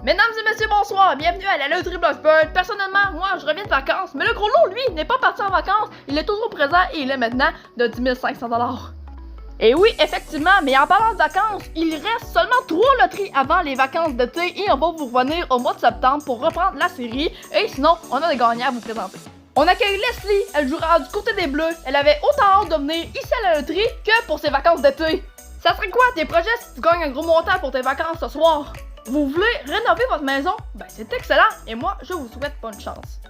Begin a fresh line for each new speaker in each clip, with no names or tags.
Mesdames et messieurs, bonsoir, bienvenue à la loterie Bloxburg. Personnellement, moi, je reviens de vacances, mais le gros lot, lui, n'est pas parti en vacances. Il est toujours présent et il est maintenant de 10 500 $. Et oui, effectivement, mais en parlant de vacances, il reste seulement 3 loteries avant les vacances d'été et on va vous revenir au mois de septembre pour reprendre la série. Et sinon, on a des gagnants à vous présenter. On accueille Leslie, elle jouera du côté des Bleus. Elle avait autant hâte de venir ici à la loterie que pour ses vacances d'été. Ça serait quoi tes projets si tu gagnes un gros montant pour tes vacances ce soir? Vous voulez rénover votre maison? Ben c'est excellent et moi je vous souhaite bonne chance.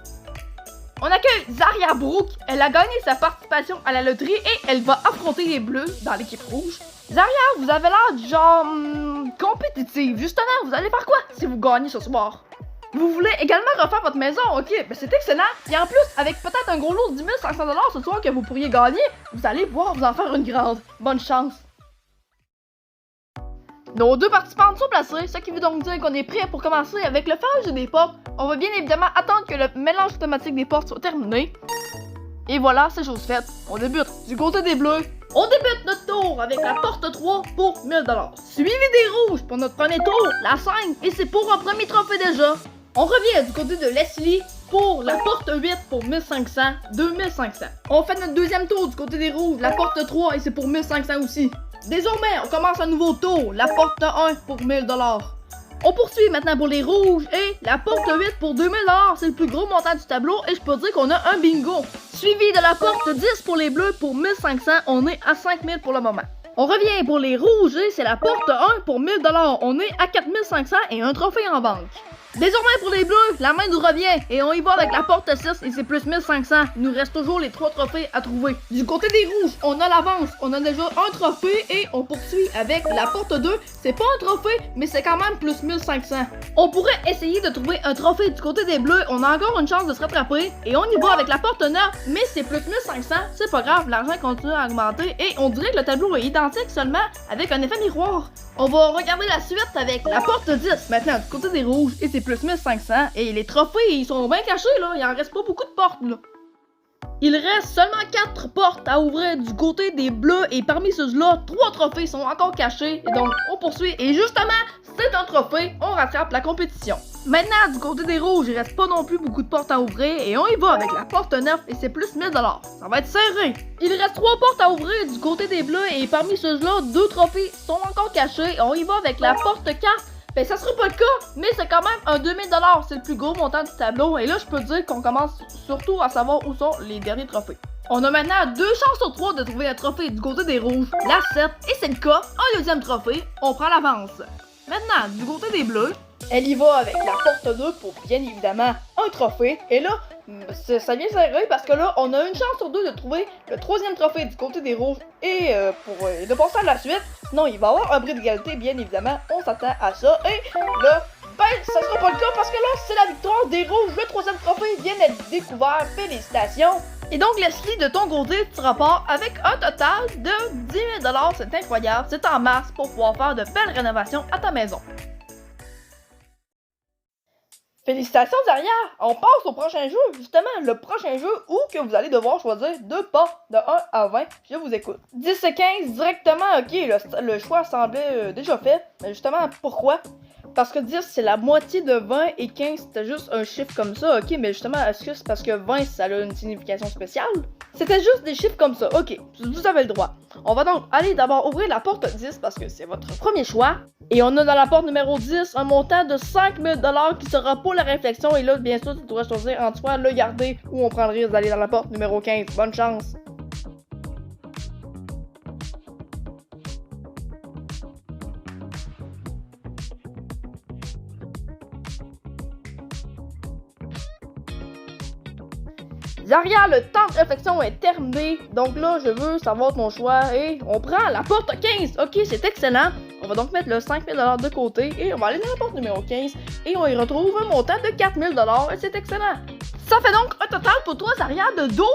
On accueille Zaria Brooke, elle a gagné sa participation à la loterie et elle va affronter les Bleus dans l'équipe rouge. Zaria, vous avez l'air du genre compétitive, justement, vous allez faire quoi si vous gagnez ce soir? Vous voulez également refaire votre maison, ok, ben c'est excellent. Et en plus, avec peut-être un gros lot de 10 500 $ ce soir que vous pourriez gagner, vous allez pouvoir vous en faire une grande. Bonne chance. Nos deux participants sont placés, ce qui veut donc dire qu'on est prêt pour commencer avec le ferrage des portes. On va bien évidemment attendre que le mélange automatique des portes soit terminé. Et voilà, c'est chose faite. On débute du côté des Bleus. On débute notre tour avec la porte 3 pour 1000 $. Suivi des rouges pour notre premier tour, la 5, et c'est pour un premier trophée déjà. On revient du côté de Leslie pour la porte 8 pour 1500, 2500. On fait notre deuxième tour du côté des rouges, la porte 3 et c'est pour 1500 aussi. Désormais, on commence un nouveau tour, la porte 1 pour 1000 $. On poursuit maintenant pour les rouges et la porte 8 pour 2000 $, c'est le plus gros montant du tableau et je peux dire qu'on a un bingo. Suivi de la porte 10 pour les bleus pour 1500, on est à 5000 pour le moment. On revient pour les rouges et c'est la porte 1 pour 1000 $, on est à 4500 et un trophée en banque. Désormais pour les bleus, la main nous revient et on y va avec la porte 6 et c'est plus 1500. Il nous reste toujours les 3 trophées à trouver. Du côté des rouges, on a l'avance, on a déjà un trophée et on poursuit avec la porte 2. C'est pas un trophée, mais c'est quand même plus 1500. On pourrait essayer de trouver un trophée du côté des bleus, on a encore une chance de se rattraper et on y va avec la porte 9, mais c'est plus 1500. C'est pas grave, l'argent continue à augmenter et on dirait que le tableau est identique seulement avec un effet miroir. On va regarder la suite avec la porte 10 maintenant du côté des rouges et c'est plus 1500 et les trophées ils sont bien cachés là, il en reste pas beaucoup de portes là. Il reste seulement 4 portes à ouvrir du côté des bleus et parmi ceux-là, 3 trophées sont encore cachés et donc on poursuit et justement c'est un trophée, on rattrape la compétition. Maintenant du côté des rouges, il reste pas non plus beaucoup de portes à ouvrir et on y va avec la porte 9 et c'est plus 1000 $. Ça va être serré. Il reste 3 portes à ouvrir du côté des bleus et parmi ceux-là, 2 trophées sont encore cachés et on y va avec la porte 4. Ben ça sera pas le cas, mais c'est quand même un 2000 $, c'est le plus gros montant du tableau et là je peux dire qu'on commence surtout à savoir où sont les derniers trophées. On a maintenant 2 chances sur 3 de trouver un trophée du côté des rouges, la 7, et c'est le cas, un deuxième trophée, on prend l'avance. Maintenant, du côté des bleus, elle y va avec la porte 2 pour bien évidemment un trophée, et là, ça vient serré parce que là, on a une chance sur 2 de trouver le 3e trophée du côté des rouges et de passer à la suite. Sinon, il va y avoir un bris d'égalité, bien évidemment, on s'attend à ça. Et là, ben, ça sera pas le cas parce que là, c'est la victoire des rouges. Le 3e trophée vient d'être découvert. Félicitations! Et donc, Leslie, de ton côté, tu repars avec un total de 10 000 $. C'est incroyable, c'est en masse pour pouvoir faire de belles rénovations à ta maison. Félicitations Zaria! On passe au prochain jeu, justement, le prochain jeu où que vous allez devoir choisir 2 portes de 1 à 20. Je vous écoute. 10 et 15 directement, ok, le choix semblait déjà fait. Mais justement, pourquoi? Parce que 10 c'est la moitié de 20 et 15 c'était juste un chiffre comme ça, ok, mais justement, est-ce que c'est parce que 20 ça a une signification spéciale? C'était juste des chiffres comme ça, ok, vous avez le droit. On va donc aller d'abord ouvrir la porte 10 parce que c'est votre premier choix. Et on a dans la porte numéro 10 un montant de 5000 $ qui sera pour la réflexion. Et là, bien sûr, tu devras choisir entre soit le garder ou on prend le risque d'aller dans la porte numéro 15. Bonne chance! Zaria, le temps de réflexion est terminé, donc là, je veux savoir ton choix et on prend la porte 15. Ok, c'est excellent. On va donc mettre le 5000 $ de côté et on va aller dans la porte numéro 15 et on y retrouve un montant de 4000 $ et c'est excellent. Ça fait donc un total pour toi, Zaria, de 12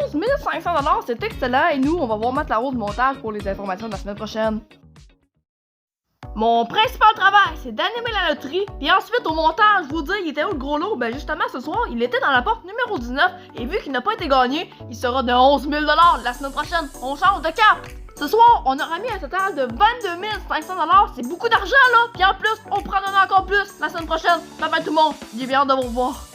500 $. C'est excellent et nous, on va voir mettre la roue de montage pour les informations de la semaine prochaine. Mon principal travail, c'est d'animer la loterie, puis ensuite au montage, vous dire il était où le gros lot, ben justement ce soir, il était dans la porte numéro 19, et vu qu'il n'a pas été gagné, il sera de 11 000 $ la semaine prochaine. On change de carte! Ce soir, on aura mis un total de 22 500 $. C'est beaucoup d'argent, là! Puis en plus, on prend en encore plus la semaine prochaine. Bye bye tout le monde. J'ai bien hâte de vous revoir.